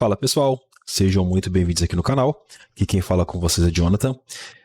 Fala pessoal, sejam muito bem-vindos aqui no canal. Aqui quem fala com vocês é Jonathan.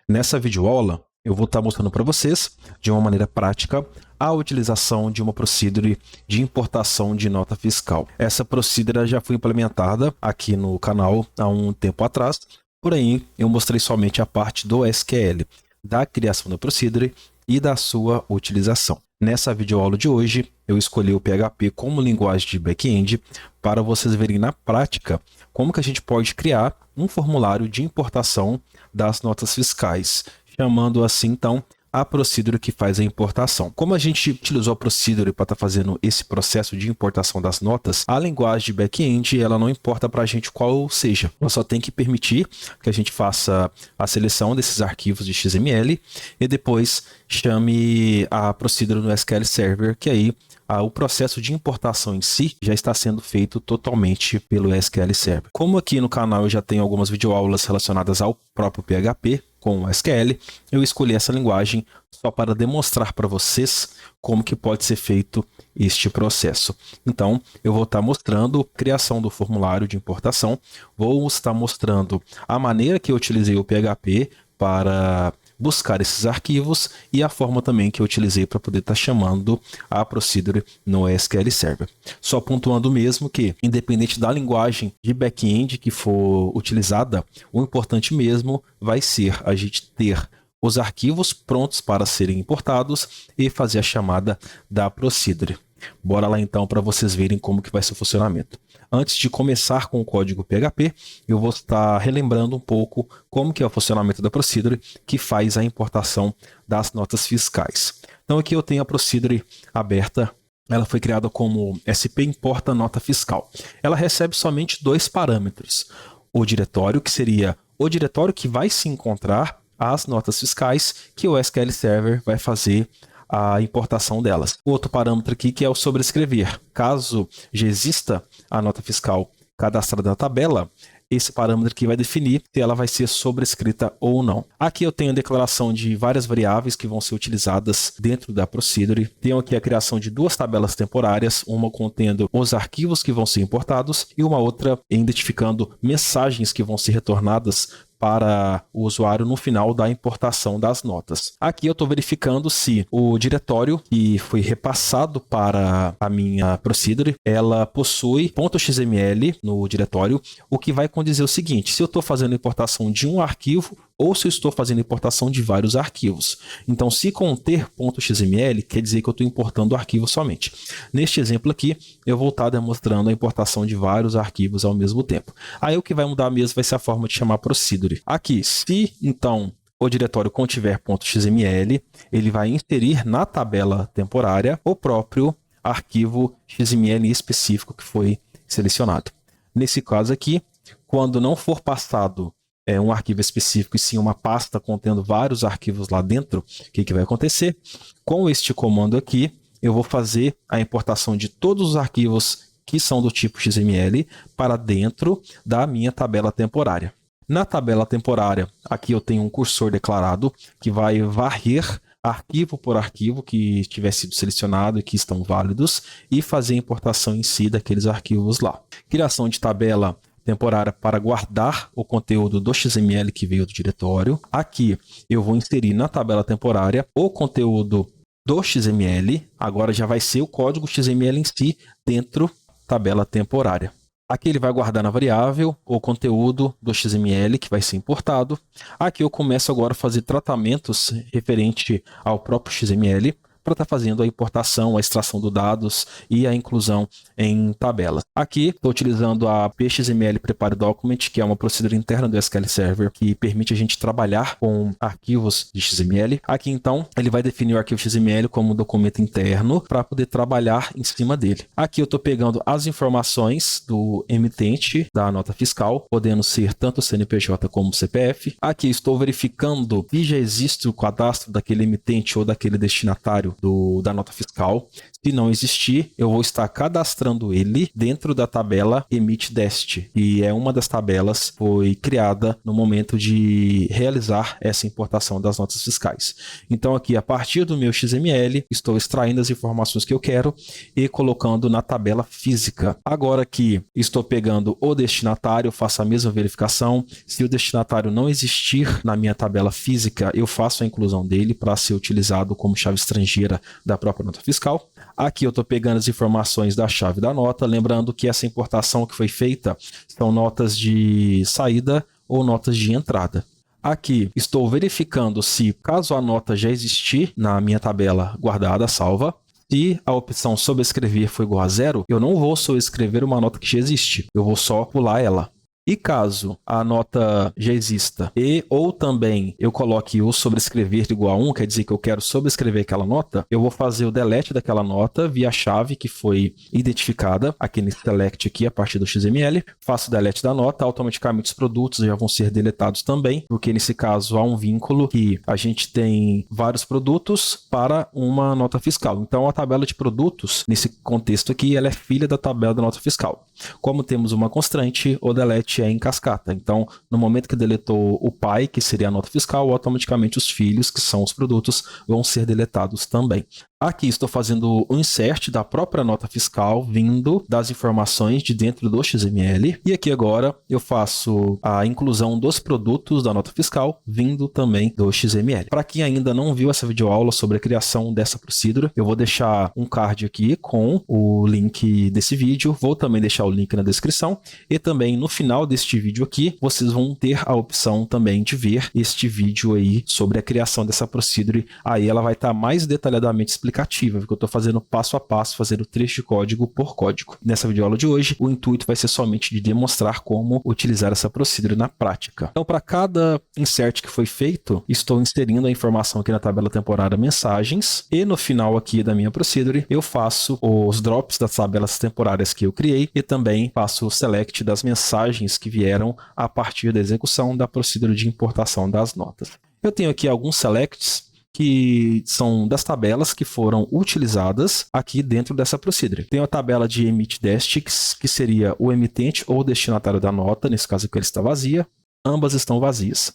Nessa videoaula eu vou estar mostrando para vocês, de uma maneira prática, a utilização de uma procedure de importação de nota fiscal. Essa procedure já foi implementada aqui no canal há um tempo atrás, porém eu mostrei somente a parte do SQL, da criação da procedure e da sua utilização. Nessa videoaula de hoje, eu escolhi o PHP como linguagem de back-end para vocês verem na prática como que a gente pode criar um formulário de importação das notas fiscais, chamando assim, então, a procedure que faz a importação. Como a gente utilizou a procedure para estar fazendo esse processo de importação das notas, a linguagem de back-end, ela não importa para a gente qual seja. Ela só tem que permitir que a gente faça a seleção desses arquivos de XML e depois chame a procedure no SQL Server, que aí o processo de importação em si já está sendo feito totalmente pelo SQL Server. Como aqui no canal eu já tenho algumas videoaulas relacionadas ao próprio PHP com o SQL, eu escolhi essa linguagem só para demonstrar para vocês como que pode ser feito este processo. Então, eu vou estar mostrando a criação do formulário de importação, vou estar mostrando a maneira que eu utilizei o PHP para buscar esses arquivos e a forma também que eu utilizei para poder estar chamando a procedure no SQL Server. Só pontuando mesmo que, independente da linguagem de back-end que for utilizada, o importante mesmo vai ser a gente ter os arquivos prontos para serem importados e fazer a chamada da procedure. Bora lá então para vocês verem como que vai ser o funcionamento. Antes de começar com o código PHP, eu vou estar relembrando um pouco como que é o funcionamento da procedure que faz a importação das notas fiscais. Então aqui eu tenho a procedure aberta, ela foi criada como SP importa nota fiscal. Ela recebe somente dois parâmetros. O diretório, que seria o diretório que vai se encontrar as notas fiscais, que o SQL Server vai fazer a importação delas. O outro parâmetro aqui que é o sobrescrever. Caso já exista a nota fiscal cadastrada na tabela, esse parâmetro aqui vai definir se ela vai ser sobrescrita ou não. Aqui eu tenho a declaração de várias variáveis que vão ser utilizadas dentro da procedure. Tenho aqui a criação de duas tabelas temporárias, uma contendo os arquivos que vão ser importados e uma outra identificando mensagens que vão ser retornadas para o usuário no final da importação das notas. Aqui eu estou verificando se o diretório que foi repassado para a minha procedure, ela possui .xml no diretório, o que vai condizer o seguinte: se eu estou fazendo importação de um arquivo ou se eu estou fazendo importação de vários arquivos. Então, se conter .xml, quer dizer que eu estou importando o arquivo somente. Neste exemplo aqui, eu vou estar demonstrando a importação de vários arquivos ao mesmo tempo. Aí o que vai mudar mesmo vai ser a forma de chamar procedure. Aqui, se então o diretório contiver .xml, ele vai inserir na tabela temporária o próprio arquivo XML específico que foi selecionado. Nesse caso aqui, quando não for passado um arquivo específico e sim uma pasta contendo vários arquivos lá dentro, o que vai acontecer? Com este comando aqui, eu vou fazer a importação de todos os arquivos que são do tipo XML para dentro da minha tabela temporária. Na tabela temporária, aqui eu tenho um cursor declarado que vai varrer arquivo por arquivo que tiver sido selecionado e que estão válidos e fazer a importação em si daqueles arquivos lá. Criação de tabela temporária para guardar o conteúdo do XML que veio do diretório. Aqui eu vou inserir na tabela temporária o conteúdo do XML. Agora já vai ser o código XML em si dentro da tabela temporária. Aqui ele vai guardar na variável o conteúdo do XML que vai ser importado. Aqui eu começo agora a fazer tratamentos referente ao próprio XML para estar fazendo a importação, a extração dos dados e a inclusão em tabelas. Aqui estou utilizando a PXML Prepare Document, que é uma procedura interna do SQL Server que permite a gente trabalhar com arquivos de XML. Aqui então ele vai definir o arquivo XML como um documento interno para poder trabalhar em cima dele. Aqui eu estou pegando as informações do emitente da nota fiscal, podendo ser tanto CNPJ como CPF. Aqui estou verificando se já existe o cadastro daquele emitente ou daquele destinatário destinatário da nota fiscal. Se não existir, eu vou estar cadastrando ele dentro da tabela EmitDest, e é uma das tabelas que foi criada no momento de realizar essa importação das notas fiscais. Então aqui, a partir do meu XML, estou extraindo as informações que eu quero e colocando na tabela física. Agora que estou pegando o destinatário, faço a mesma verificação. Se o destinatário não existir na minha tabela física, eu faço a inclusão dele para ser utilizado como chave estrangeira da própria nota fiscal. Aqui eu estou pegando as informações da chave da nota, lembrando que essa importação que foi feita são notas de saída ou notas de entrada. Aqui estou verificando se, caso a nota já existir na minha tabela guardada, salva, se a opção sobrescrever for igual a 0, eu não vou sobrescrever uma nota que já existe, eu vou só pular ela. E caso a nota já exista ou também eu coloque o sobrescrever igual a 1, quer dizer que eu quero sobrescrever aquela nota, eu vou fazer o delete daquela nota via a chave que foi identificada aqui nesse select aqui a partir do XML, faço o delete da nota, automaticamente os produtos já vão ser deletados também, porque nesse caso há um vínculo que a gente tem vários produtos para uma nota fiscal. Então a tabela de produtos, nesse contexto aqui, ela é filha da tabela da nota fiscal. Como temos uma constante, o delete é em cascata. Então, no momento que deletou o pai, que seria a nota fiscal, automaticamente os filhos, que são os produtos, vão ser deletados também. Aqui estou fazendo o insert da própria nota fiscal, vindo das informações de dentro do XML. E aqui agora eu faço a inclusão dos produtos da nota fiscal, vindo também do XML. Para quem ainda não viu essa videoaula sobre a criação dessa procedure, eu vou deixar um card aqui com o link desse vídeo. Vou também deixar o link na descrição. E também no final deste vídeo aqui, vocês vão ter a opção também de ver este vídeo aí sobre a criação dessa procedure. Aí ela vai estar mais detalhadamente explicada, porque eu estou fazendo passo a passo, fazendo trecho de código por código. Nessa videoaula de hoje, o intuito vai ser somente de demonstrar como utilizar essa procedure na prática. Então, para cada insert que foi feito, estou inserindo a informação aqui na tabela temporária mensagens, e no final aqui da minha procedure, eu faço os drops das tabelas temporárias que eu criei, e também faço o select das mensagens que vieram a partir da execução da procedure de importação das notas. Eu tenho aqui alguns selects que são das tabelas que foram utilizadas aqui dentro dessa procedure. Tem a tabela de EmitDest, que seria o emitente ou destinatário da nota, nesse caso aqui ela está vazia. Ambas estão vazias.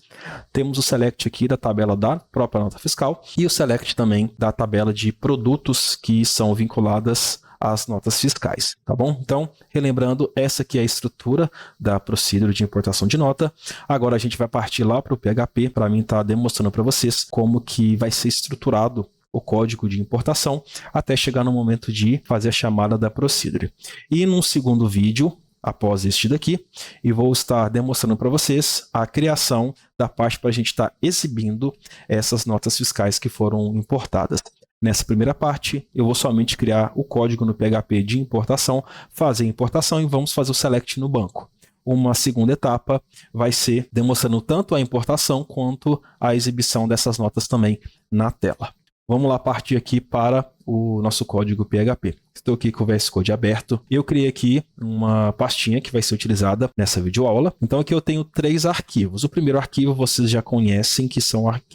Temos o select aqui da tabela da própria nota fiscal e o select também da tabela de produtos que são vinculadas às notas fiscais, tá bom? Então, relembrando, essa aqui é a estrutura da procedure de importação de nota. Agora a gente vai partir lá para o PHP, para mim estar demonstrando para vocês como que vai ser estruturado o código de importação até chegar no momento de fazer a chamada da procedure. E num segundo vídeo, após este daqui, e vou estar demonstrando para vocês a criação da parte para a gente estar exibindo essas notas fiscais que foram importadas. Nessa primeira parte, eu vou somente criar o código no PHP de importação, fazer a importação e vamos fazer o select no banco. Uma segunda etapa vai ser demonstrando tanto a importação quanto a exibição dessas notas também na tela. Vamos lá partir aqui para o nosso código PHP. Estou aqui com o VS Code aberto. Eu criei aqui uma pastinha que vai ser utilizada nessa videoaula. Então aqui eu tenho 3 arquivos. O primeiro arquivo vocês já conhecem, que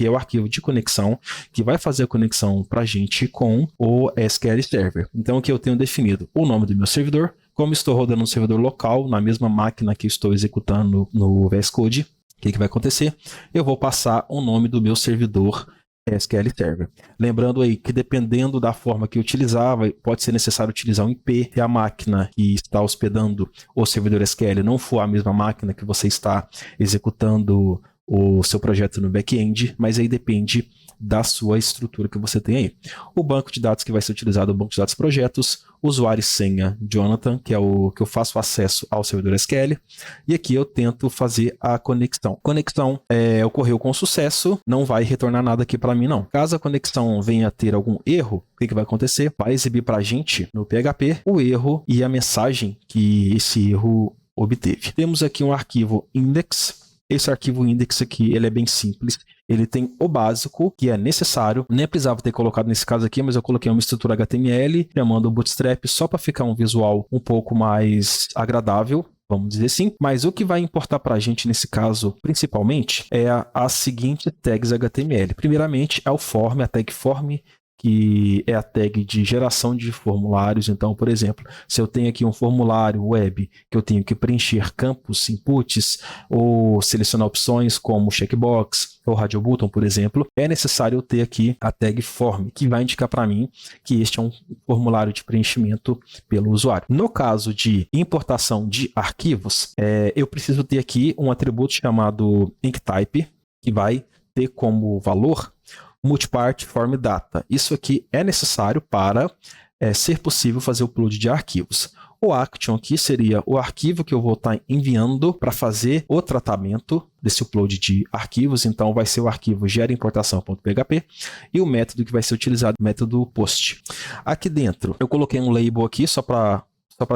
é o arquivo de conexão, que vai fazer a conexão para a gente com o SQL Server. Então aqui eu tenho definido o nome do meu servidor. Como estou rodando um servidor local, na mesma máquina que estou executando no VS Code, o que vai acontecer? Eu vou passar o nome do meu servidor SQL Server. Lembrando aí que dependendo da forma que utilizar, pode ser necessário utilizar um IP, se a máquina que está hospedando o servidor SQL não for a mesma máquina que você está executando o seu projeto no back-end, mas aí depende da sua estrutura que você tem aí. O banco de dados que vai ser utilizado é o banco de dados projetos, usuário e senha Jonathan, que é o que eu faço acesso ao servidor SQL, e aqui eu tento fazer a conexão. Conexão ocorreu com sucesso, não vai retornar nada aqui para mim não. Caso a conexão venha a ter algum erro, o que vai acontecer? Vai exibir para a gente no PHP o erro e a mensagem que esse erro obteve. Temos aqui um arquivo index. Esse arquivo index aqui, ele é bem simples. Ele tem o básico, que é necessário. Nem precisava ter colocado nesse caso aqui, mas eu coloquei uma estrutura HTML, chamando o Bootstrap, só para ficar um visual um pouco mais agradável, vamos dizer assim. Mas o que vai importar para a gente nesse caso, principalmente, é as seguintes tags HTML. Primeiramente, é o form, a tag form, que é a tag de geração de formulários. Então, por exemplo, se eu tenho aqui um formulário web que eu tenho que preencher campos, inputs, ou selecionar opções como checkbox ou radio button, por exemplo, é necessário eu ter aqui a tag form, que vai indicar para mim que este é um formulário de preenchimento pelo usuário. No caso de importação de arquivos, eu preciso ter aqui um atributo chamado IncType, que vai ter como valor multipart form data. Isso aqui é necessário para ser possível fazer o upload de arquivos. O action aqui seria o arquivo que eu vou estar enviando para fazer o tratamento desse upload de arquivos. Então, vai ser o arquivo geraimportação.php e o método que vai ser utilizado, o método post. Aqui dentro, eu coloquei um label aqui só para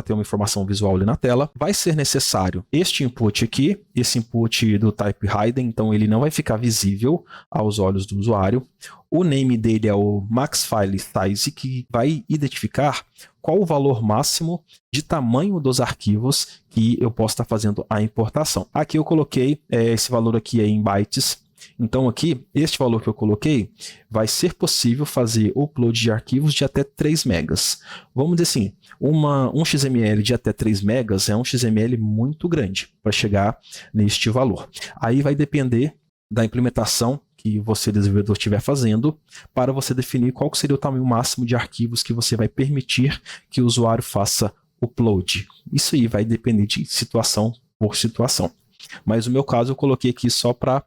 ter uma informação visual ali na tela. Vai ser necessário este input aqui, esse input do type hidden, então ele não vai ficar visível aos olhos do usuário. O name dele é o maxFileSize, que vai identificar qual o valor máximo de tamanho dos arquivos que eu posso estar fazendo a importação. Aqui eu coloquei, esse valor aqui é em bytes. Então aqui, este valor que eu coloquei, vai ser possível fazer o upload de arquivos de até 3 megas. Vamos dizer assim, um XML de até 3 megas é um XML muito grande para chegar neste valor. Aí vai depender da implementação que você, desenvolvedor, estiver fazendo, para você definir qual seria o tamanho máximo de arquivos que você vai permitir que o usuário faça upload. Isso aí vai depender de situação por situação. Mas no meu caso eu coloquei aqui só para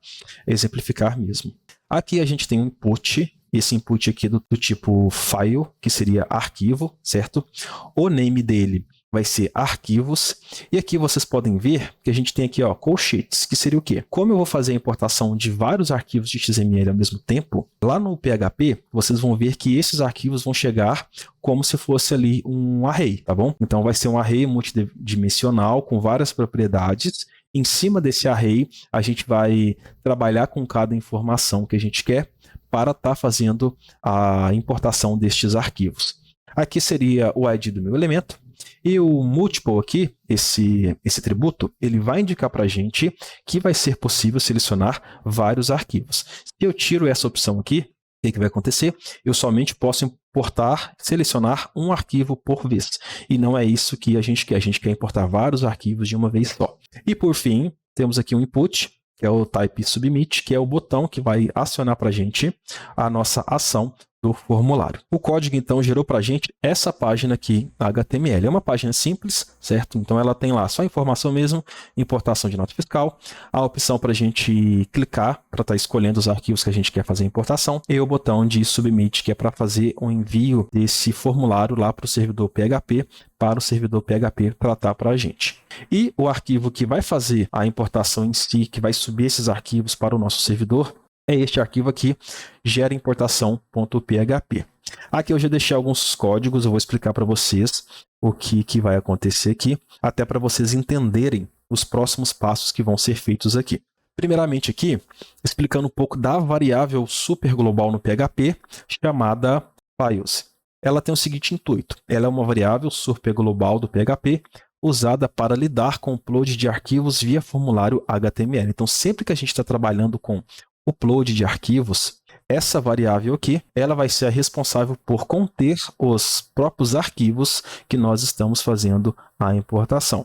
exemplificar mesmo. Aqui a gente tem um input, esse input aqui do tipo file, que seria arquivo, certo? O name dele vai ser arquivos. E aqui vocês podem ver que a gente tem aqui, ó, call sheets, que seria o quê? Como eu vou fazer a importação de vários arquivos de XML ao mesmo tempo, lá no PHP, vocês vão ver que esses arquivos vão chegar como se fosse ali um array, tá bom? Então vai ser um array multidimensional com várias propriedades. Em cima desse array, a gente vai trabalhar com cada informação que a gente quer para estar fazendo a importação destes arquivos. Aqui seria o ID do meu elemento. E o multiple aqui, esse atributo, ele vai indicar para a gente que vai ser possível selecionar vários arquivos. Se eu tiro essa opção aqui, o que vai acontecer? Eu somente posso importar, selecionar um arquivo por vez. E não é isso que a gente quer. A gente quer importar vários arquivos de uma vez só. E por fim, temos aqui um input, que é o type submit, que é o botão que vai acionar para a gente a nossa ação do formulário. O código, então, gerou para a gente essa página aqui, HTML. É uma página simples, certo? Então, ela tem lá só informação mesmo, importação de nota fiscal, a opção para a gente clicar, para estar escolhendo os arquivos que a gente quer fazer a importação, e o botão de submit, que é para fazer o envio desse formulário lá para o servidor PHP, para o servidor PHP tratar para a gente. E o arquivo que vai fazer a importação em si, que vai subir esses arquivos para o nosso servidor, é este arquivo aqui, geraimportação.php. Aqui eu já deixei alguns códigos, eu vou explicar para vocês o que vai acontecer aqui, até para vocês entenderem os próximos passos que vão ser feitos aqui. Primeiramente aqui, explicando um pouco da variável superglobal no PHP, chamada files. Ela tem o seguinte intuito, ela é uma variável superglobal do PHP, usada para lidar com o upload de arquivos via formulário HTML. Então, sempre que a gente está trabalhando com upload de arquivos, essa variável aqui, ela vai ser a responsável por conter os próprios arquivos que nós estamos fazendo a importação.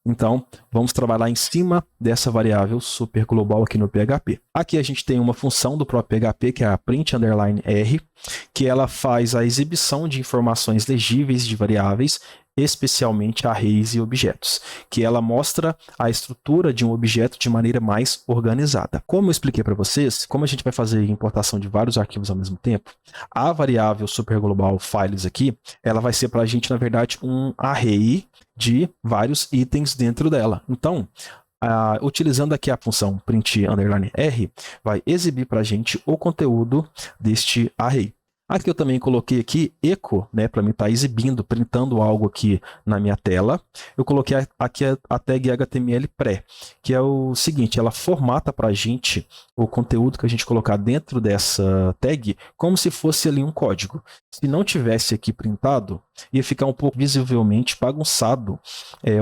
Então, vamos trabalhar em cima dessa variável superglobal aqui no PHP. Aqui a gente tem uma função do próprio PHP, que é a print_r, que ela faz a exibição de informações legíveis de variáveis, especialmente arrays e objetos, que ela mostra a estrutura de um objeto de maneira mais organizada. Como eu expliquei para vocês, como a gente vai fazer a importação de vários arquivos ao mesmo tempo, a variável superglobal files aqui, ela vai ser para a gente, na verdade, um array de vários itens dentro dela. Então, utilizando aqui a função print_r, vai exibir para a gente o conteúdo deste array. Aqui eu também coloquei aqui echo, né, para mim estar exibindo, printando algo aqui na minha tela. Eu coloquei aqui a tag HTML pré, que é o seguinte, ela formata para a gente o conteúdo que a gente colocar dentro dessa tag como se fosse ali um código. Se não tivesse aqui printado, ia ficar um pouco visivelmente bagunçado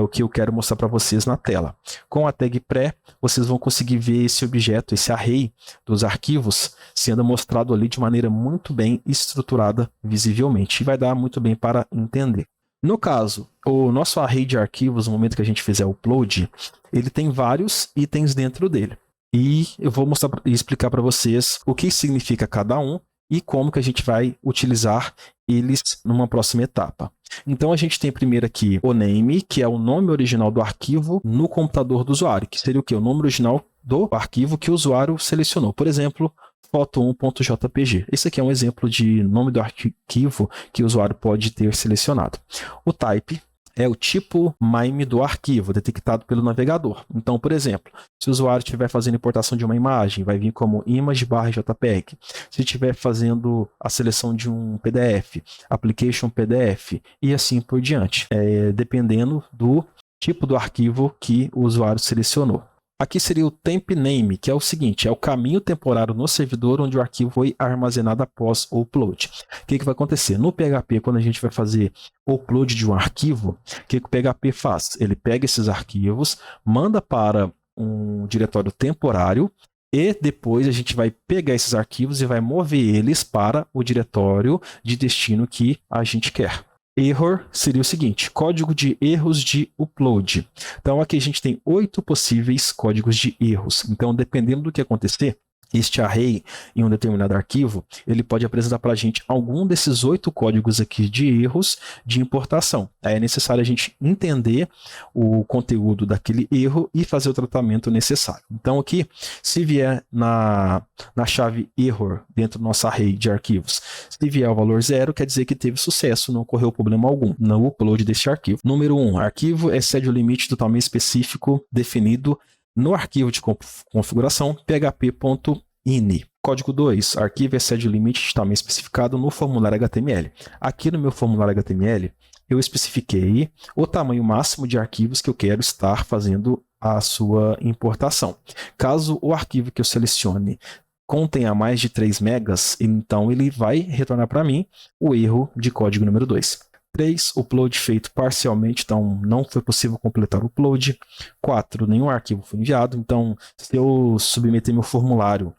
o que eu quero mostrar para vocês na tela. Com a tag pré, vocês vão conseguir ver esse objeto, esse array dos arquivos, sendo mostrado ali de maneira muito bem estruturada visivelmente. E vai dar muito bem para entender. No caso, o nosso array de arquivos, no momento que a gente fizer o upload, ele tem vários itens dentro dele. E eu vou mostrar e explicar para vocês o que significa cada um e como que a gente vai utilizar eles numa próxima etapa. Então a gente tem primeiro aqui o name, que é o nome original do arquivo no computador do usuário, que seria o quê? O nome original do arquivo que o usuário selecionou. Por exemplo, foto1.jpg. Esse aqui é um exemplo de nome do arquivo que o usuário pode ter selecionado. O type é o tipo MIME do arquivo, detectado pelo navegador. Então, por exemplo, se o usuário estiver fazendo importação de uma imagem, vai vir como image/jpeg. Se estiver fazendo a seleção de um PDF, application PDF, e assim por diante, dependendo do tipo do arquivo que o usuário selecionou. Aqui seria o temp name, que é o seguinte, é o caminho temporário no servidor onde o arquivo foi armazenado após o upload. O que vai acontecer? No PHP, quando a gente vai fazer o upload de um arquivo, o que o PHP faz? Ele pega esses arquivos, manda para um diretório temporário e depois a gente vai pegar esses arquivos e vai mover eles para o diretório de destino que a gente quer. Error seria o seguinte, código de erros de upload. Então aqui a gente tem 8 possíveis códigos de erros. Então dependendo do que acontecer, este array em um determinado arquivo, ele pode apresentar para a gente algum desses 8 códigos aqui de erros de importação. Aí é necessário a gente entender o conteúdo daquele erro e fazer o tratamento necessário. Então aqui, se vier na chave error dentro do nosso array de arquivos, se vier o valor 0, quer dizer que teve sucesso, não ocorreu problema algum no upload deste arquivo. Número 1, arquivo excede o limite do tamanho específico definido no arquivo de configuração php.ini. Código 2, arquivo excede o limite de tamanho especificado no formulário HTML. Aqui no meu formulário HTML, eu especifiquei o tamanho máximo de arquivos que eu quero estar fazendo a sua importação. Caso o arquivo que eu selecione contenha mais de 3 megas, então ele vai retornar para mim o erro de código número 2. 3, upload feito parcialmente, então não foi possível completar o upload. 4, nenhum arquivo foi enviado, então se eu submeter meu formulário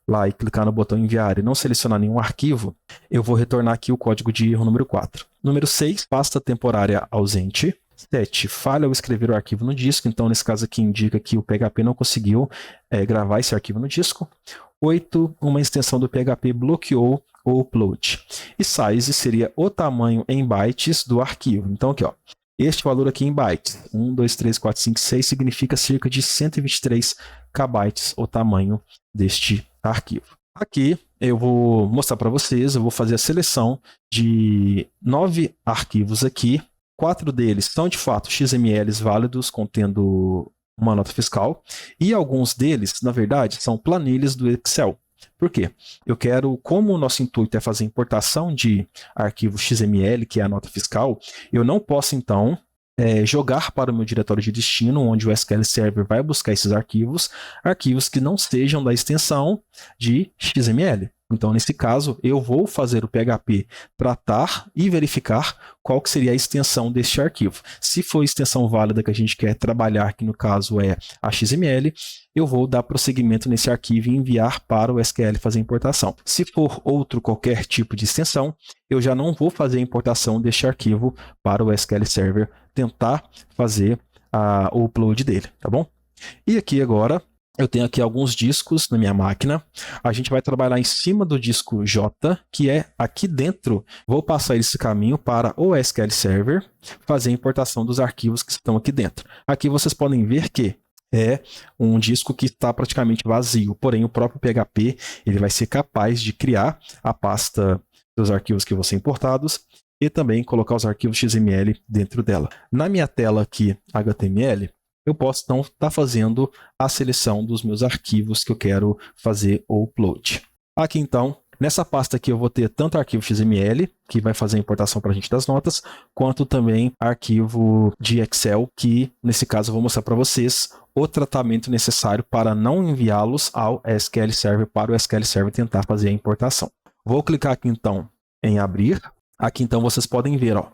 lá e clicar no botão enviar e não selecionar nenhum arquivo, eu vou retornar aqui o código de erro número 4. Número 6, pasta temporária ausente. 7, falha ao escrever o arquivo no disco, então nesse caso aqui indica que o PHP não conseguiu gravar esse arquivo no disco. 8, uma extensão do PHP bloqueou o upload. E size seria o tamanho em bytes do arquivo. Então aqui, ó, este valor aqui em bytes, 1, 2, 3, 4, 5, 6, significa cerca de 123 KB o tamanho deste arquivo. Aqui eu vou mostrar para vocês, eu vou fazer a seleção de 9 arquivos aqui. 4 deles são de fato XMLs válidos, contendo uma nota fiscal, e alguns deles, na verdade, são planilhas do Excel. Por quê? Eu quero, como o nosso intuito é fazer importação de arquivo XML, que é a nota fiscal, eu não posso, então, jogar para o meu diretório de destino, onde o SQL Server vai buscar esses arquivos que não sejam da extensão de XML. Então, nesse caso, eu vou fazer o PHP tratar e verificar qual que seria a extensão deste arquivo. Se for a extensão válida que a gente quer trabalhar, que no caso é a XML, eu vou dar prosseguimento nesse arquivo e enviar para o SQL fazer a importação. Se for outro qualquer tipo de extensão, eu já não vou fazer a importação deste arquivo para o SQL Server tentar fazer o upload dele, tá bom? E aqui agora, eu tenho aqui alguns discos na minha máquina. A gente vai trabalhar em cima do disco J, que é aqui dentro. Vou passar esse caminho para o SQL Server, fazer a importação dos arquivos que estão aqui dentro. Aqui vocês podem ver que é um disco que está praticamente vazio, porém o próprio PHP ele vai ser capaz de criar a pasta dos arquivos que vão ser importados e também colocar os arquivos XML dentro dela. Na minha tela aqui HTML, eu posso então estar fazendo a seleção dos meus arquivos que eu quero fazer o upload. Aqui então, nessa pasta aqui eu vou ter tanto arquivo XML, que vai fazer a importação para a gente das notas, quanto também arquivo de Excel, que nesse caso eu vou mostrar para vocês o tratamento necessário para não enviá-los ao SQL Server, para o SQL Server tentar fazer a importação. Vou clicar aqui então em abrir. Aqui então vocês podem ver, ó,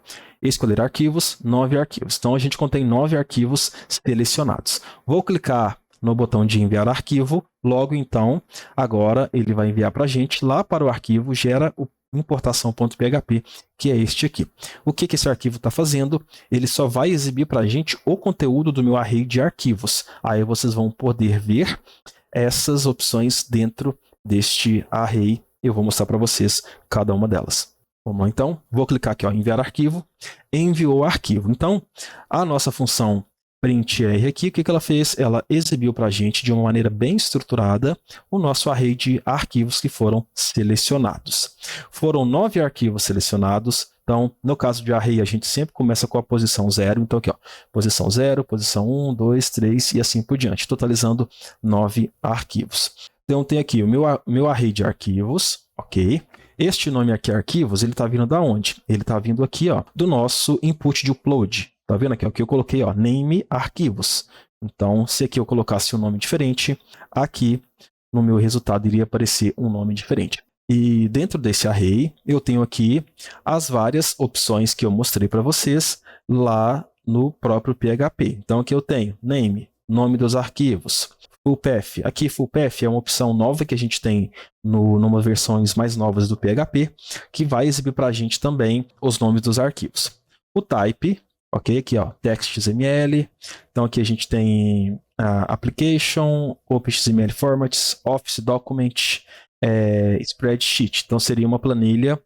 escolher arquivos, 9 arquivos. Então a gente contém 9 arquivos selecionados. Vou clicar no botão de enviar arquivo, logo então, agora ele vai enviar para a gente lá para o arquivo gera o importação.php, que é este aqui. O que esse arquivo está fazendo? Ele só vai exibir para a gente o conteúdo do meu array de arquivos. Aí vocês vão poder ver essas opções dentro deste array. Eu vou mostrar para vocês cada uma delas. Vamos lá então, vou clicar aqui, ó, enviar arquivo, enviou o arquivo. Então, a nossa função printr aqui, o que ela fez? Ela exibiu para a gente de uma maneira bem estruturada o nosso array de arquivos que foram selecionados. Foram 9 arquivos selecionados. Então, no caso de array, a gente sempre começa com a posição 0. Então, aqui, ó, posição 0, posição 1, 2, 3 e assim por diante, totalizando 9 arquivos. Então, tem aqui o meu array de arquivos, ok? Este nome aqui, arquivos, ele está vindo da onde? Ele está vindo aqui, ó, do nosso input de upload. Tá vendo aqui? Aqui eu coloquei, ó, name arquivos. Então, se aqui eu colocasse um nome diferente, aqui no meu resultado iria aparecer um nome diferente. E dentro desse array, eu tenho aqui as várias opções que eu mostrei para vocês lá no próprio PHP. Então, aqui eu tenho name, nome dos arquivos, fullpath. Aqui, fullpath é uma opção nova que a gente tem numa versões mais novas do PHP, que vai exibir para a gente também os nomes dos arquivos. O type, ok? Aqui, ó, text.xml. Então, aqui a gente tem application, OpenXML formats, Office document, spreadsheet. Então, seria uma planilha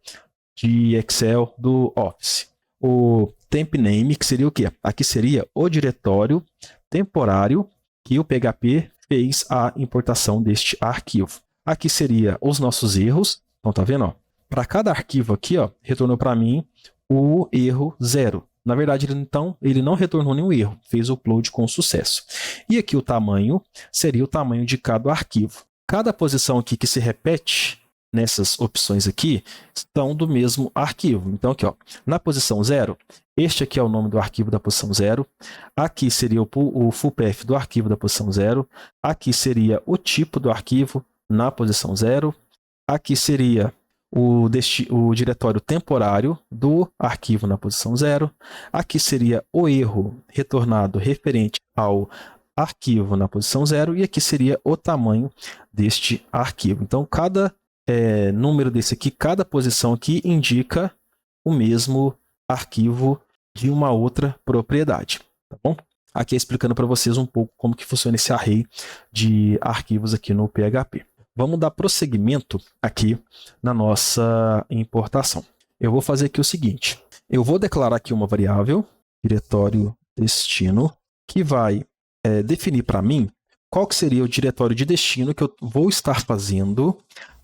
de Excel do Office. O temp name, que seria o quê? Aqui seria o diretório temporário que o PHP fez a importação deste arquivo. Aqui seria os nossos erros. Então, tá vendo? Para cada arquivo aqui, ó, retornou para mim o erro 0. Na verdade, ele não retornou nenhum erro, fez o upload com sucesso. E aqui o tamanho seria o tamanho de cada arquivo. Cada posição aqui que se repete nessas opções aqui estão do mesmo arquivo. Então, aqui, ó, na posição 0, este aqui é o nome do arquivo da posição 0. Aqui seria o fullpath do arquivo da posição 0. Aqui seria o tipo do arquivo na posição 0. Aqui seria o diretório temporário do arquivo na posição 0. Aqui seria o erro retornado referente ao arquivo na posição 0. E aqui seria o tamanho deste arquivo. Então, cada número desse aqui, cada posição aqui indica o mesmo arquivo de uma outra propriedade, tá bom? Aqui explicando para vocês um pouco como que funciona esse array de arquivos aqui no PHP. Vamos dar prosseguimento aqui na nossa importação. Eu vou fazer aqui o seguinte, eu vou declarar aqui uma variável, diretório destino, que vai definir para mim qual que seria o diretório de destino que eu vou estar fazendo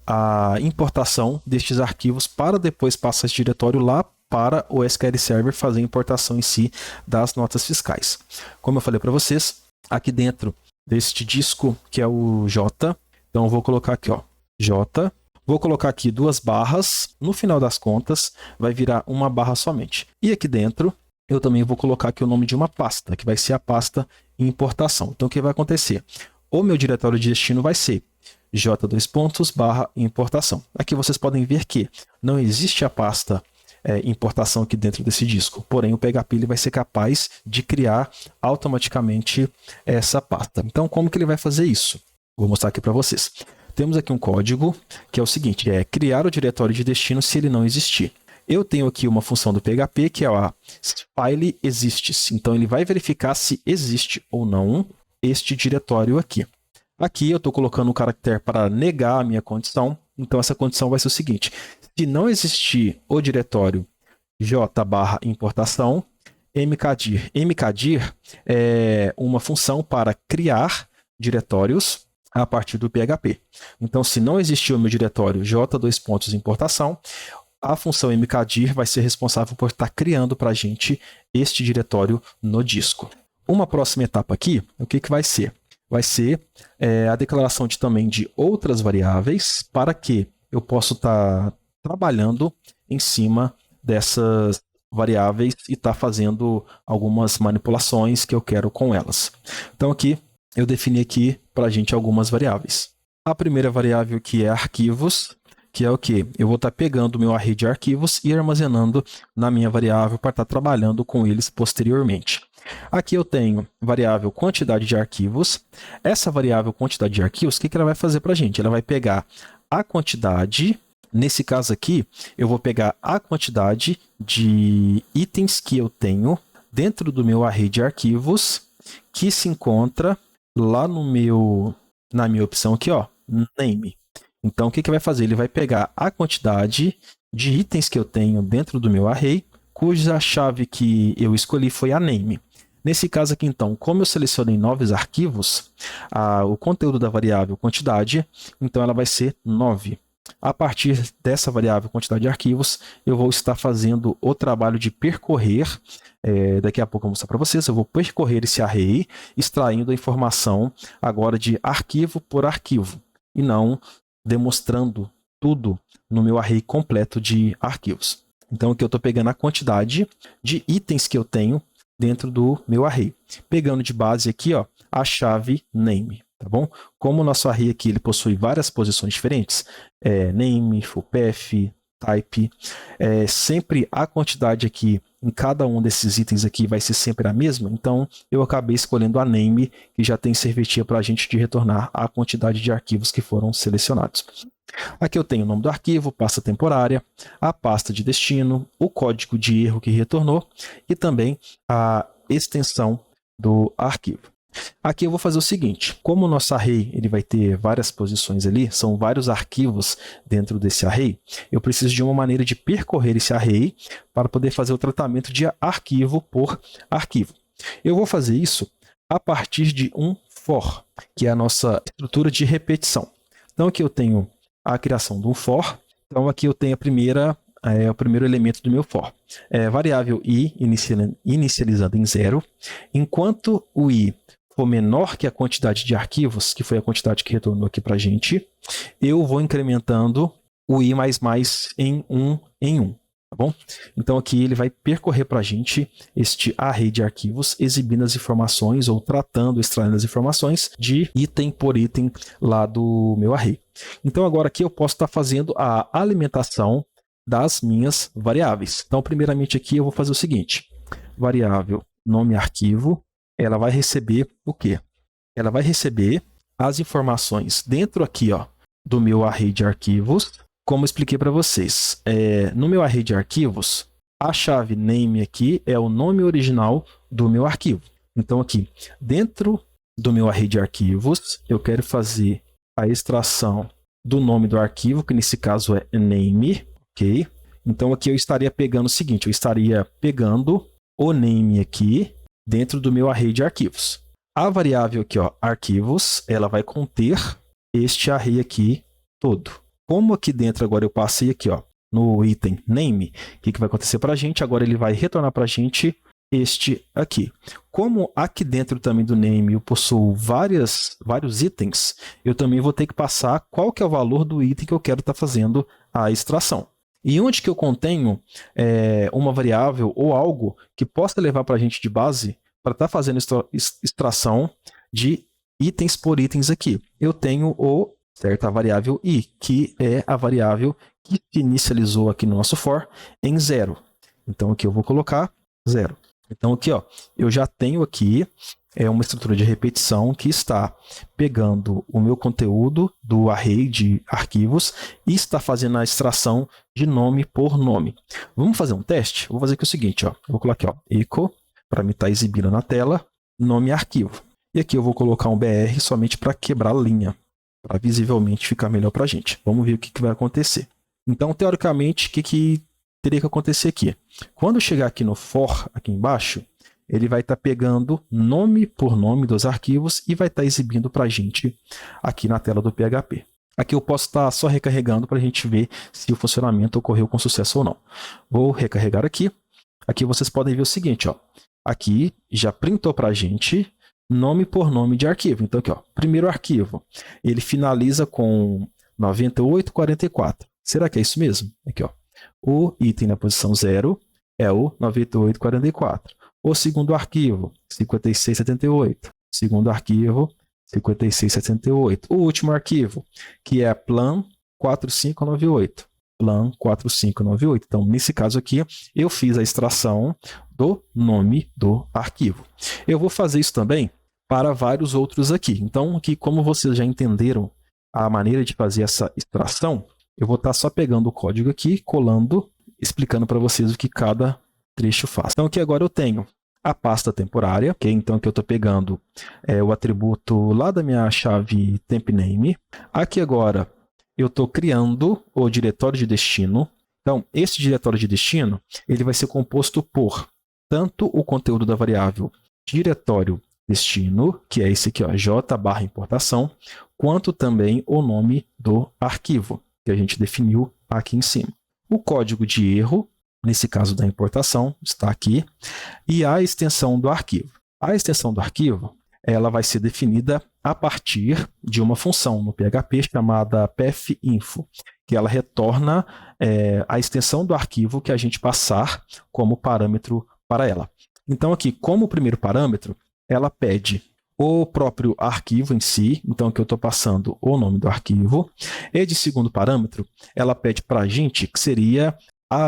a importação destes arquivos para depois passar esse diretório lá para o SQL Server fazer a importação em si das notas fiscais. Como eu falei para vocês, aqui dentro deste disco, que é o J, então eu vou colocar aqui, ó, J, vou colocar aqui 2 barras, no final das contas vai virar uma barra somente. E aqui dentro eu também vou colocar aqui o nome de uma pasta, que vai ser a pasta importação. Então o que vai acontecer? O meu diretório de destino vai ser j2.importação. Aqui vocês podem ver que não existe a pasta importação aqui dentro desse disco, porém o PHP ele vai ser capaz de criar automaticamente essa pasta. Então como que ele vai fazer isso? Vou mostrar aqui para vocês. Temos aqui um código que é o seguinte, criar o diretório de destino se ele não existir. Eu tenho aqui uma função do PHP que é a file exists. Então ele vai verificar se existe ou não este diretório aqui. Aqui eu estou colocando um caractere para negar a minha condição. Então essa condição vai ser o seguinte, se não existir o diretório j/importação, mkdir. Mkdir é uma função para criar diretórios a partir do PHP. Então se não existir o meu diretório j2.importação, a função mkdir vai ser responsável por estar criando para a gente este diretório no disco. Uma próxima etapa aqui, o que vai ser? Vai ser a declaração também de outras variáveis para que eu possa estar trabalhando em cima dessas variáveis e estar fazendo algumas manipulações que eu quero com elas. Então aqui eu defini aqui para a gente algumas variáveis. A primeira variável que é arquivos, que é o quê? Eu vou estar pegando o meu array de arquivos e armazenando na minha variável para estar trabalhando com eles posteriormente. Aqui eu tenho variável quantidade de arquivos. Essa variável quantidade de arquivos, o que ela vai fazer para a gente? Ela vai pegar a quantidade, nesse caso aqui, eu vou pegar a quantidade de itens que eu tenho dentro do meu array de arquivos, que se encontra lá na minha opção aqui, ó, name. Então, o que vai fazer? Ele vai pegar a quantidade de itens que eu tenho dentro do meu array, cuja chave que eu escolhi foi a name. Nesse caso aqui, então, como eu selecionei novos arquivos, o conteúdo da variável quantidade, então ela vai ser 9. A partir dessa variável quantidade de arquivos, eu vou estar fazendo o trabalho de percorrer, daqui a pouco eu vou mostrar para vocês, eu vou percorrer esse array, extraindo a informação agora de arquivo por arquivo, e não demonstrando tudo no meu array completo de arquivos. Então, aqui eu estou pegando a quantidade de itens que eu tenho dentro do meu array. Pegando de base aqui, ó, a chave name, tá bom? Como o nosso array aqui ele possui várias posições diferentes, name, fullpath, type, sempre a quantidade aqui em cada um desses itens aqui vai ser sempre a mesma, então eu acabei escolhendo a name, que já tem serventia para a gente de retornar a quantidade de arquivos que foram selecionados. Aqui eu tenho o nome do arquivo, pasta temporária, a pasta de destino, o código de erro que retornou e também a extensão do arquivo. Aqui eu vou fazer o seguinte, como o nosso array ele vai ter várias posições ali, são vários arquivos dentro desse array, eu preciso de uma maneira de percorrer esse array para poder fazer o tratamento de arquivo por arquivo. Eu vou fazer isso a partir de um for, que é a nossa estrutura de repetição. Então aqui eu tenho a criação de um for, então aqui eu tenho o primeiro elemento do meu for. Variável i inicializando em 0, enquanto o i for menor que a quantidade de arquivos, que foi a quantidade que retornou aqui para a gente, eu vou incrementando o i++ em 1 em 1. Tá bom? Então aqui ele vai percorrer para a gente este array de arquivos, exibindo as informações ou extraindo as informações de item por item lá do meu array. Então agora aqui eu posso estar fazendo a alimentação das minhas variáveis. Então primeiramente aqui eu vou fazer o seguinte, variável nome arquivo, ela vai receber o quê? Ela vai receber as informações dentro aqui, ó, do meu array de arquivos. Como eu expliquei para vocês, no meu array de arquivos, a chave name aqui é o nome original do meu arquivo. Então aqui, dentro do meu array de arquivos, eu quero fazer a extração do nome do arquivo, que nesse caso é name, ok? Então aqui eu estaria pegando o seguinte, eu estaria pegando o name aqui dentro do meu array de arquivos. A variável aqui, ó, arquivos, ela vai conter este array aqui todo. Como aqui dentro agora eu passei aqui, ó, no item name, o que vai acontecer para a gente? Agora ele vai retornar para a gente este aqui. Como aqui dentro também do name eu possuo vários itens, eu também vou ter que passar qual que é o valor do item que eu quero estar fazendo a extração. E onde que eu contenho uma variável ou algo que possa levar para a gente de base para estar fazendo extração de itens por itens aqui? Eu tenho a variável i, que é a variável que se inicializou aqui no nosso for em 0. Então aqui eu vou colocar 0. Então aqui, ó, eu já tenho aqui uma estrutura de repetição que está pegando o meu conteúdo do array de arquivos e está fazendo a extração de nome por nome. Vamos fazer um teste? Vou fazer aqui o seguinte, ó, eu vou colocar echo, para me estar exibindo na tela, nome arquivo. E aqui eu vou colocar um BR somente para quebrar a linha, para visivelmente ficar melhor para a gente. Vamos ver o que vai acontecer. Então, teoricamente, o que teria que acontecer aqui? Quando eu chegar aqui no for, aqui embaixo, ele vai estar pegando nome por nome dos arquivos e vai estar exibindo para a gente aqui na tela do PHP. Aqui eu posso estar só recarregando para a gente ver se o funcionamento ocorreu com sucesso ou não. Vou recarregar aqui. Aqui vocês podem ver o seguinte, ó. Aqui já printou para a gente nome por nome de arquivo. Então aqui, ó, primeiro arquivo, ele finaliza com 9844. Será que é isso mesmo? Aqui, ó, o item na posição 0 é o 9844. O segundo arquivo, 5678. Segundo arquivo, 5678. O último arquivo, que é plan 4598. Plan 4598. Então, nesse caso aqui, eu fiz a extração do nome do arquivo. Eu vou fazer isso também para vários outros aqui. Então, aqui, como vocês já entenderam a maneira de fazer essa extração, eu vou estar só pegando o código aqui, colando, explicando para vocês o que cada trecho faz. Então, aqui agora eu tenho a pasta temporária, ok? Então, aqui eu estou pegando o atributo lá da minha chave tempName. Aqui agora eu estou criando o diretório de destino. Então, esse diretório de destino ele vai ser composto por tanto o conteúdo da variável diretório destino, que é esse aqui, ó, j/importação, quanto também o nome do arquivo, que a gente definiu aqui em cima. O código de erro, nesse caso da importação, está aqui, e a extensão do arquivo. A extensão do arquivo ela vai ser definida a partir de uma função no PHP chamada path_info, que ela retorna a extensão do arquivo que a gente passar como parâmetro para ela. Então, aqui, como primeiro parâmetro, ela pede o próprio arquivo em si, então aqui eu estou passando o nome do arquivo, e de segundo parâmetro, ela pede para a gente que seria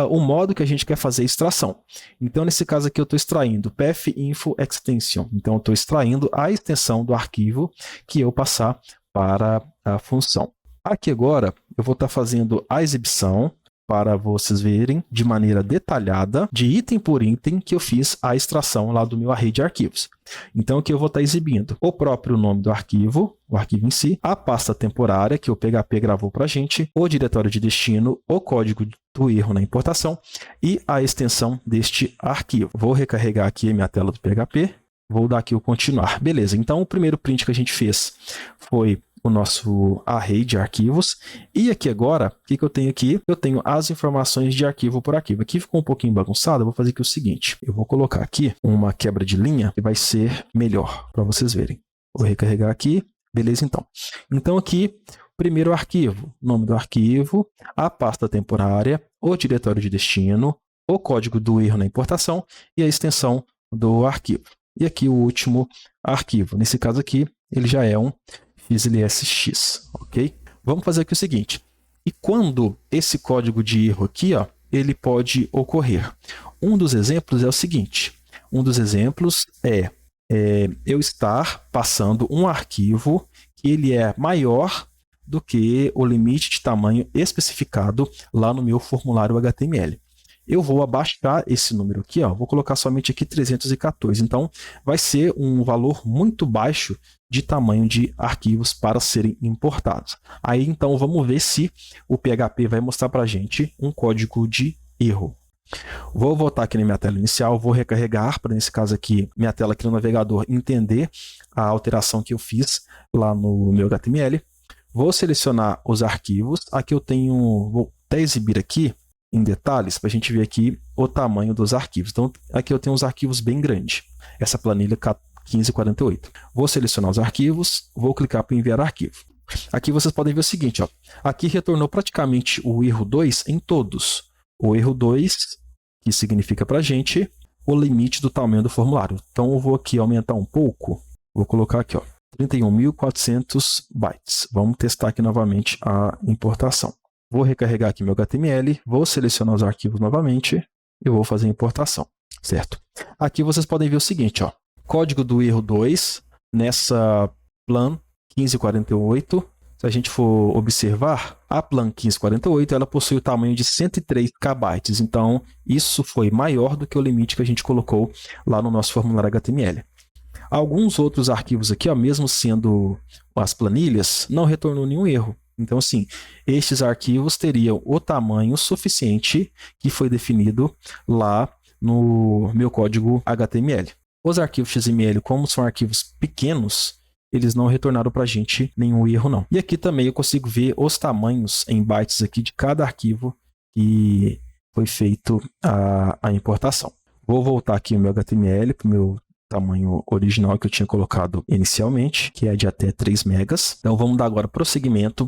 o modo que a gente quer fazer a extração. Então, nesse caso aqui, eu estou extraindo path_info extension. Então, eu estou extraindo a extensão do arquivo que eu passar para a função. Aqui agora, eu vou estar fazendo a exibição para vocês verem de maneira detalhada, de item por item, que eu fiz a extração lá do meu array de arquivos. Então, aqui eu vou estar exibindo o próprio nome do arquivo, o arquivo em si, a pasta temporária que o PHP gravou para a gente, o diretório de destino, o código do erro na importação e a extensão deste arquivo. Vou recarregar aqui a minha tela do PHP, vou dar aqui o continuar. Beleza, então o primeiro print que a gente fez foi o nosso array de arquivos. E aqui agora, o que eu tenho aqui? Eu tenho as informações de arquivo por arquivo. Aqui ficou um pouquinho bagunçado, eu vou fazer aqui o seguinte. Eu vou colocar aqui uma quebra de linha que vai ser melhor para vocês verem. Vou recarregar aqui. Beleza, então. Então aqui, primeiro arquivo, nome do arquivo, a pasta temporária, o diretório de destino, o código do erro na importação e a extensão do arquivo. E aqui o último arquivo. Nesse caso aqui, ele já é um FizzlySX, ok? Vamos fazer aqui o seguinte. E quando esse código de erro aqui, ó, ele pode ocorrer? Um dos exemplos é o seguinte. Um dos exemplos é eu estar passando um arquivo que ele é maior do que o limite de tamanho especificado lá no meu formulário HTML. Eu vou abaixar esse número aqui, ó, vou colocar somente aqui 314. Então, vai ser um valor muito baixo de tamanho de arquivos para serem importados. Aí, então, vamos ver se o PHP vai mostrar para a gente um código de erro. Vou voltar aqui na minha tela inicial, vou recarregar, para nesse caso aqui, minha tela aqui no navegador entender a alteração que eu fiz lá no meu HTML. Vou selecionar os arquivos. Aqui eu tenho, vou até exibir aqui em detalhes para a gente ver aqui o tamanho dos arquivos. Então, aqui eu tenho uns arquivos bem grandes. Essa planilha 1548. Vou selecionar os arquivos, vou clicar para enviar arquivo. Aqui vocês podem ver o seguinte, ó. Aqui retornou praticamente o erro 2 em todos. O erro 2, que significa para a gente o limite do tamanho do formulário. Então, eu vou aqui aumentar um pouco. Vou colocar aqui, ó, 31.400 bytes. Vamos testar aqui novamente a importação. Vou recarregar aqui meu HTML, vou selecionar os arquivos novamente e vou fazer a importação, certo? Aqui vocês podem ver o seguinte, ó, código do erro 2, nessa plan 1548, se a gente for observar, a plan 1548 ela possui o tamanho de 103 KB, então isso foi maior do que o limite que a gente colocou lá no nosso formulário HTML. Alguns outros arquivos aqui, ó, mesmo sendo as planilhas, não retornou nenhum erro. Então, assim, estes arquivos teriam o tamanho suficiente que foi definido lá no meu código HTML. Os arquivos XML, como são arquivos pequenos, eles não retornaram para a gente nenhum erro, não. E aqui também eu consigo ver os tamanhos em bytes aqui de cada arquivo que foi feito a importação. Vou voltar aqui o meu HTML para o meu tamanho original que eu tinha colocado inicialmente, que é de até 3 megas. Então, vamos dar agora prosseguimento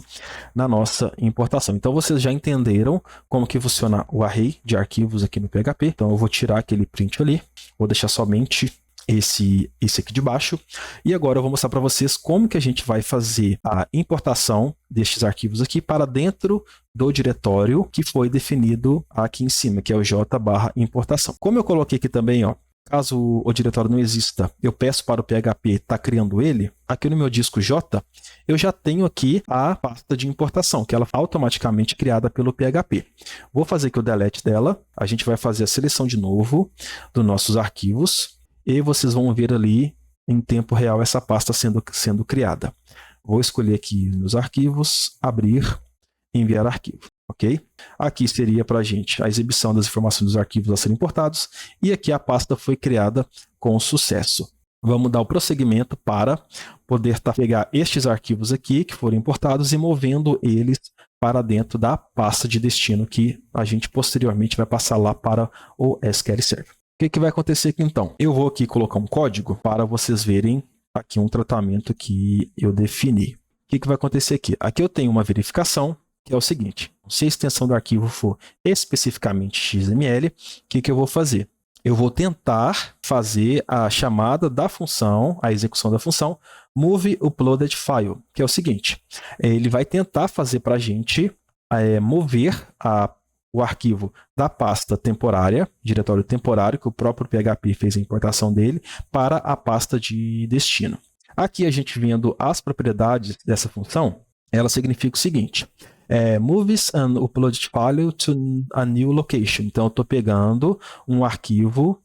na nossa importação. Então, vocês já entenderam como que funciona o array de arquivos aqui no PHP. Então, eu vou tirar aquele print ali, vou deixar somente esse aqui de baixo. E agora eu vou mostrar para vocês como que a gente vai fazer a importação destes arquivos aqui para dentro do diretório que foi definido aqui em cima, que é o j/importação. Como eu coloquei aqui também, ó, caso o diretório não exista, eu peço para o PHP estar criando ele. Aqui no meu disco J, eu já tenho aqui a pasta de importação, que ela é automaticamente criada pelo PHP. Vou fazer aqui o delete dela. A gente vai fazer a seleção de novo dos nossos arquivos e vocês vão ver ali em tempo real essa pasta sendo criada. Vou escolher aqui meus arquivos, abrir, enviar arquivo. Ok? Aqui seria para a gente a exibição das informações dos arquivos a serem importados e aqui a pasta foi criada com sucesso. Vamos dar o prosseguimento para poder pegar estes arquivos aqui que foram importados e movendo eles para dentro da pasta de destino que a gente posteriormente vai passar lá para o SQL Server. O que vai acontecer aqui então? Eu vou aqui colocar um código para vocês verem aqui um tratamento que eu defini. O que vai acontecer aqui? Aqui eu tenho uma verificação, que é o seguinte: se a extensão do arquivo for especificamente XML, o que eu vou fazer? Eu vou tentar fazer a chamada da função, a execução da função moveUploadedFile, que é o seguinte: ele vai tentar fazer para a gente mover o arquivo da pasta temporária, diretório temporário, que o próprio PHP fez a importação dele, para a pasta de destino. Aqui a gente vendo as propriedades dessa função, ela significa o seguinte: moves an uploaded file to a new location. Então, eu estou pegando um arquivo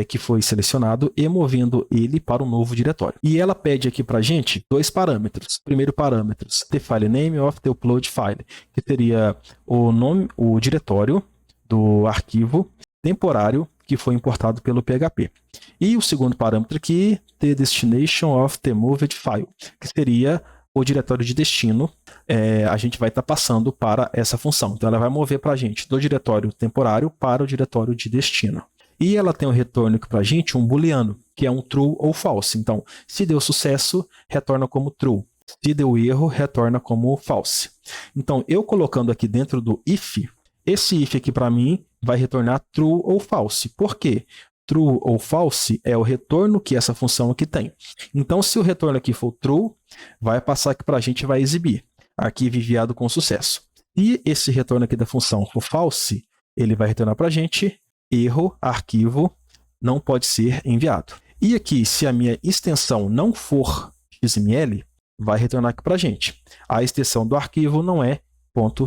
que foi selecionado e movendo ele para um novo diretório. E ela pede aqui para a gente dois parâmetros. Primeiro parâmetro, the file name of the upload file, que seria o nome, o diretório do arquivo temporário que foi importado pelo PHP. E o segundo parâmetro aqui, the destination of the moved file, que seria o diretório de destino, a gente vai estar passando para essa função. Então, ela vai mover para a gente do diretório temporário para o diretório de destino. E ela tem um retorno aqui para a gente, um booleano, que é um true ou false. Então, se deu sucesso, retorna como true. Se deu erro, retorna como false. Então, eu colocando aqui dentro do if, esse if aqui para mim vai retornar true ou false. Por quê? True ou false é o retorno que essa função aqui tem. Então, se o retorno aqui for true, vai passar aqui para a gente e vai exibir arquivo enviado com sucesso. E esse retorno aqui da função for false, ele vai retornar para a gente erro, arquivo não pode ser enviado. E aqui, se a minha extensão não for XML, vai retornar aqui para a gente. A extensão do arquivo não é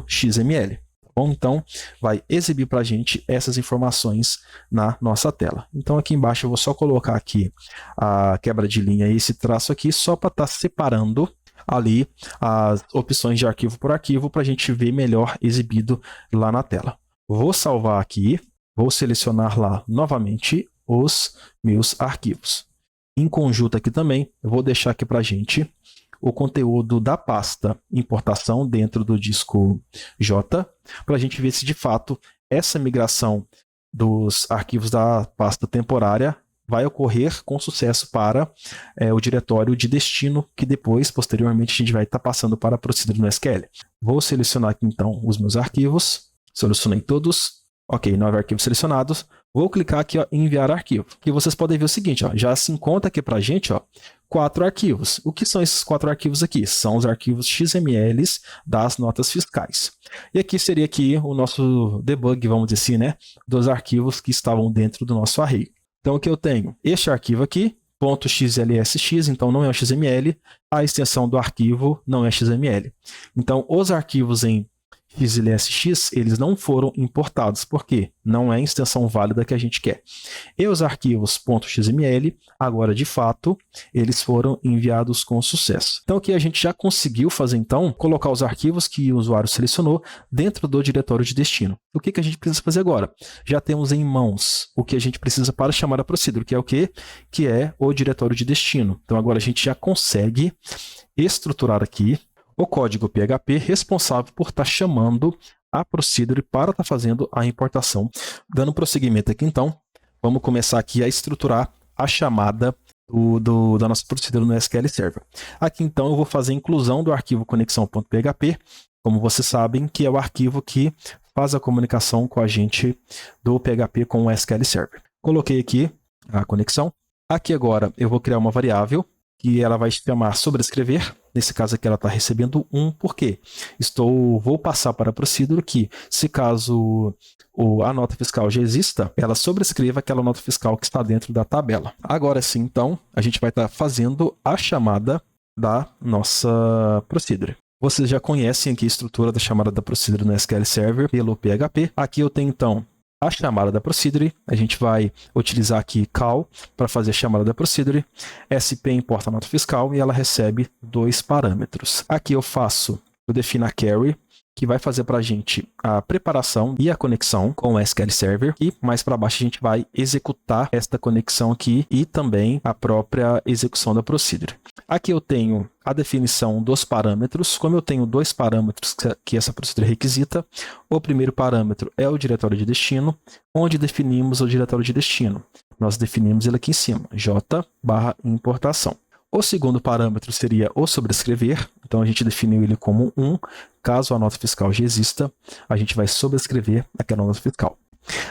.xml. Bom, então, vai exibir para a gente essas informações na nossa tela. Então, aqui embaixo eu vou só colocar aqui a quebra de linha e esse traço aqui, só para estar separando ali as opções de arquivo por arquivo, para a gente ver melhor exibido lá na tela. Vou salvar aqui, vou selecionar lá novamente os meus arquivos. Em conjunto aqui também, eu vou deixar aqui para a gente o conteúdo da pasta importação dentro do disco J, para a gente ver se de fato essa migração dos arquivos da pasta temporária vai ocorrer com sucesso para o diretório de destino, que depois, posteriormente, a gente vai estar passando para a Procedure no SQL. Vou selecionar aqui então os meus arquivos, selecionei todos, ok, 9 arquivos selecionados. Vou clicar aqui ó, em enviar arquivo. E vocês podem ver o seguinte, ó, já se encontra aqui para a gente 4 arquivos. O que são esses 4 arquivos aqui? São os arquivos XML das notas fiscais. E aqui seria aqui o nosso debug, vamos dizer assim, né, dos arquivos que estavam dentro do nosso array. Então, aqui eu tenho este arquivo aqui, .xlsx, então não é o XML, a extensão do arquivo não é XML. Então, os arquivos em XLSX, eles não foram importados, porque não é a extensão válida que a gente quer. E os arquivos .xml, agora de fato, eles foram enviados com sucesso. Então aqui a gente já conseguiu fazer então, colocar os arquivos que o usuário selecionou dentro do diretório de destino. O que a gente precisa fazer agora? Já temos em mãos o que a gente precisa para chamar a procedure, que é o quê? Que é o diretório de destino. Então agora a gente já consegue estruturar aqui o código PHP responsável por estar chamando a procedure para estar fazendo a importação. Dando prosseguimento aqui, então, vamos começar aqui a estruturar a chamada da nossa procedure no SQL Server. Aqui, então, eu vou fazer a inclusão do arquivo conexão.php, como vocês sabem, que é o arquivo que faz a comunicação com a gente do PHP com o SQL Server. Coloquei aqui a conexão. Aqui agora eu vou criar uma variável que ela vai chamar sobrescrever. Nesse caso aqui ela está recebendo 1, porque vou passar para a procedure que, se caso a nota fiscal já exista, ela sobrescreva aquela nota fiscal que está dentro da tabela. Agora sim, então, a gente vai estar fazendo a chamada da nossa procedure. Vocês já conhecem aqui a estrutura da chamada da procedure no SQL Server pelo PHP. Aqui eu tenho, então, a chamada da procedure. A gente vai utilizar aqui call para fazer a chamada da procedure. SP importa a nota fiscal e ela recebe 2 parâmetros. Aqui eu defino a carry, que vai fazer para a gente a preparação e a conexão com o SQL Server. E mais para baixo a gente vai executar esta conexão aqui e também a própria execução da procedure. Aqui eu tenho a definição dos parâmetros. Como eu tenho 2 parâmetros que essa procedure requisita, o primeiro parâmetro é o diretório de destino, onde definimos o diretório de destino. Nós definimos ele aqui em cima, j/importação. O segundo parâmetro seria o sobrescrever, então a gente definiu ele como 1. Caso a nota fiscal já exista, a gente vai sobrescrever aquela nota fiscal.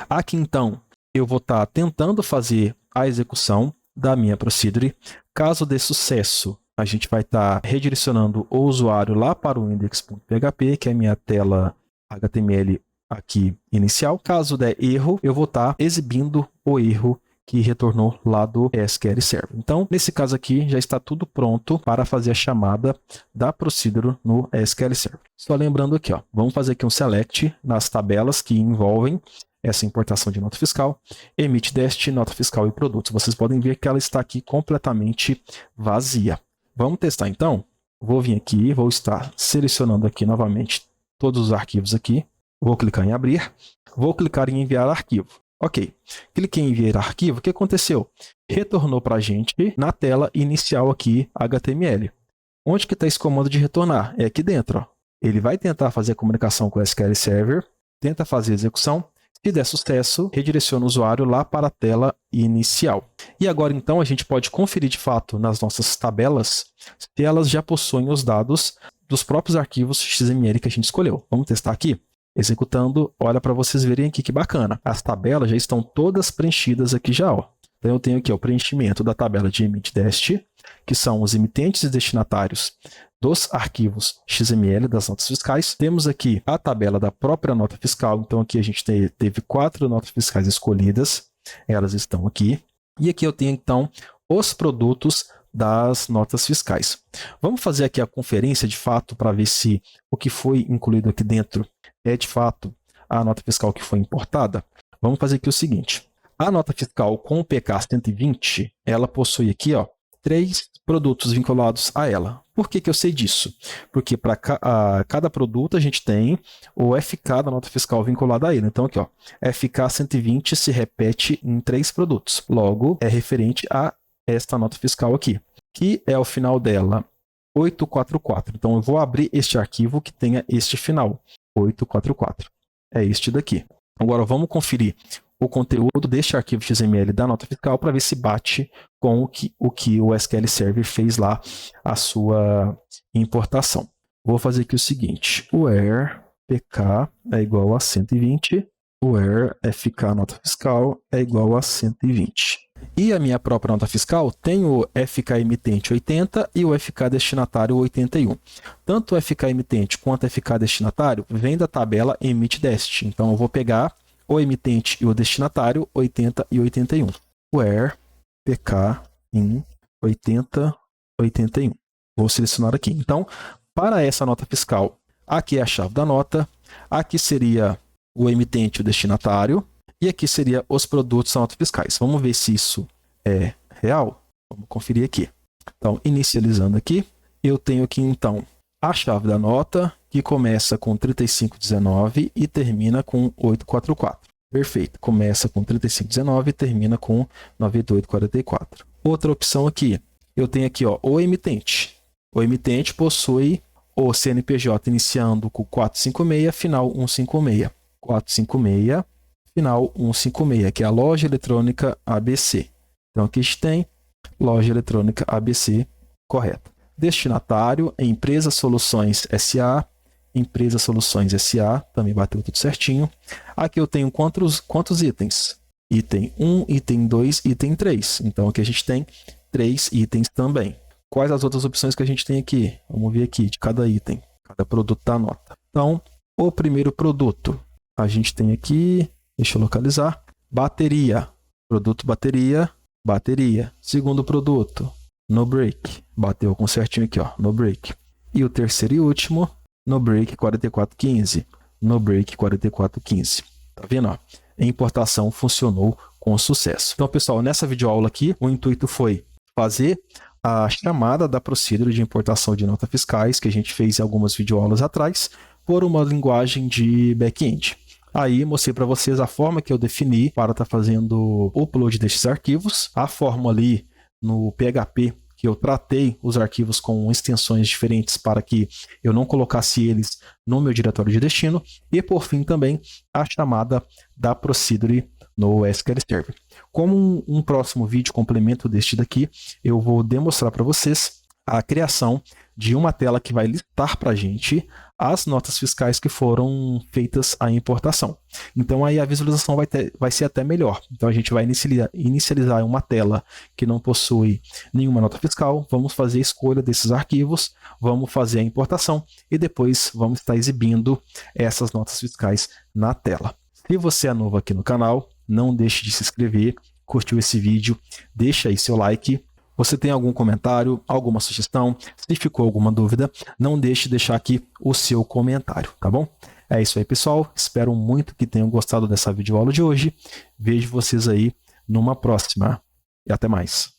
Aqui então, eu vou estar tentando fazer a execução da minha procedure. Caso dê sucesso, a gente vai estar redirecionando o usuário lá para o index.php, que é a minha tela HTML aqui inicial. Caso der erro, eu vou estar exibindo o erro que retornou lá do SQL Server. Então, nesse caso aqui, já está tudo pronto para fazer a chamada da procedure no SQL Server. Só lembrando aqui, vamos fazer aqui um select nas tabelas que envolvem essa importação de nota fiscal, emite dest, nota fiscal e produtos. Vocês podem ver que ela está aqui completamente vazia. Vamos testar então? Vou vir aqui, vou estar selecionando aqui novamente todos os arquivos aqui. Vou clicar em abrir, vou clicar em enviar arquivo. Ok, cliquei em enviar arquivo, o que aconteceu? Retornou para a gente na tela inicial aqui HTML. Onde que está esse comando de retornar? É aqui dentro. Ele vai tentar fazer a comunicação com o SQL Server, tenta fazer a execução. Se der sucesso, redireciona o usuário lá para a tela inicial. E agora, então, a gente pode conferir de fato nas nossas tabelas se elas já possuem os dados dos próprios arquivos XML que a gente escolheu. Vamos testar aqui? Executando, olha para vocês verem aqui que bacana. As tabelas já estão todas preenchidas aqui já. Então, eu tenho aqui o preenchimento da tabela de emit dest, que são os emitentes e destinatários dos arquivos XML das notas fiscais. Temos aqui a tabela da própria nota fiscal. Então, aqui a gente teve 4 notas fiscais escolhidas. Elas estão aqui. E aqui eu tenho, então, os produtos das notas fiscais. Vamos fazer aqui a conferência, de fato, para ver se o que foi incluído aqui dentro é, de fato, a nota fiscal que foi importada. Vamos fazer aqui o seguinte. A nota fiscal com o PK 120, ela possui aqui 3 produtos vinculados a ela. Por que eu sei disso? Porque para cada produto a gente tem o FK da nota fiscal vinculado a ele. Então aqui, FK 120 se repete em 3 produtos. Logo, é referente a esta nota fiscal aqui, que é o final dela 844. Então eu vou abrir este arquivo que tenha este final, 844. É este daqui. Agora vamos conferir o conteúdo deste arquivo XML da nota fiscal para ver se bate com o que o SQL Server fez lá a sua importação. Vou fazer aqui o seguinte, where pk é igual a 120, where fk nota fiscal é igual a 120. E a minha própria nota fiscal tem o FK emitente 80 e o FK destinatário 81. Tanto o FK emitente quanto o FK destinatário vem da tabela emit dest. Então eu vou pegar o emitente e o destinatário 80 e 81. Where PK in 80, 81. Vou selecionar aqui. Então, para essa nota fiscal, aqui é a chave da nota, aqui seria o emitente e o destinatário, e aqui seria os produtos da nota fiscais. Vamos ver se isso é real. Vamos conferir aqui. Então, inicializando aqui, eu tenho aqui então a chave da nota, que começa com 3519 e termina com 844. Perfeito. Começa com 3519 e termina com 9844. Outra opção aqui, eu tenho aqui o emitente. O emitente possui o CNPJ iniciando com 456, final 156. 456, final 156, que é a loja eletrônica ABC. Então aqui a gente tem loja eletrônica ABC correta. Destinatário, Empresa Soluções SA, Empresa Soluções SA, também bateu tudo certinho. Aqui eu tenho quantos itens? item 1, item 2, item 3. Então aqui a gente tem 3 itens também. Quais as outras opções que a gente tem aqui? Vamos ver aqui de cada item, cada produto da nota. Então, o primeiro produto, a gente tem aqui, deixa eu localizar, bateria. Produto bateria, bateria. Segundo produto, no break. Bateu com certinho aqui, ó, no break. E o terceiro e último, no break 4415. No break 4415. Tá vendo, ó? A importação funcionou com sucesso. Então, pessoal, nessa videoaula aqui, o intuito foi fazer a chamada da procedure de importação de notas fiscais, que a gente fez em algumas videoaulas atrás, por uma linguagem de back-end. Aí mostrei para vocês a forma que eu defini para estar fazendo o upload desses arquivos, a forma ali no PHP que eu tratei os arquivos com extensões diferentes para que eu não colocasse eles no meu diretório de destino, e por fim também a chamada da procedure no SQL Server. Como um próximo vídeo complemento deste daqui, eu vou demonstrar para vocês a criação de uma tela que vai listar para a gente as notas fiscais que foram feitas à importação. Então aí a visualização vai ser até melhor. Então a gente vai inicializar uma tela que não possui nenhuma nota fiscal, vamos fazer a escolha desses arquivos, vamos fazer a importação e depois vamos estar exibindo essas notas fiscais na tela. Se você é novo aqui no canal, não deixe de se inscrever, curtiu esse vídeo, deixa aí seu like. Você tem algum comentário, alguma sugestão? Se ficou alguma dúvida, não deixe de deixar aqui o seu comentário, tá bom? É isso aí, pessoal. Espero muito que tenham gostado dessa videoaula de hoje. Vejo vocês aí numa próxima. E até mais.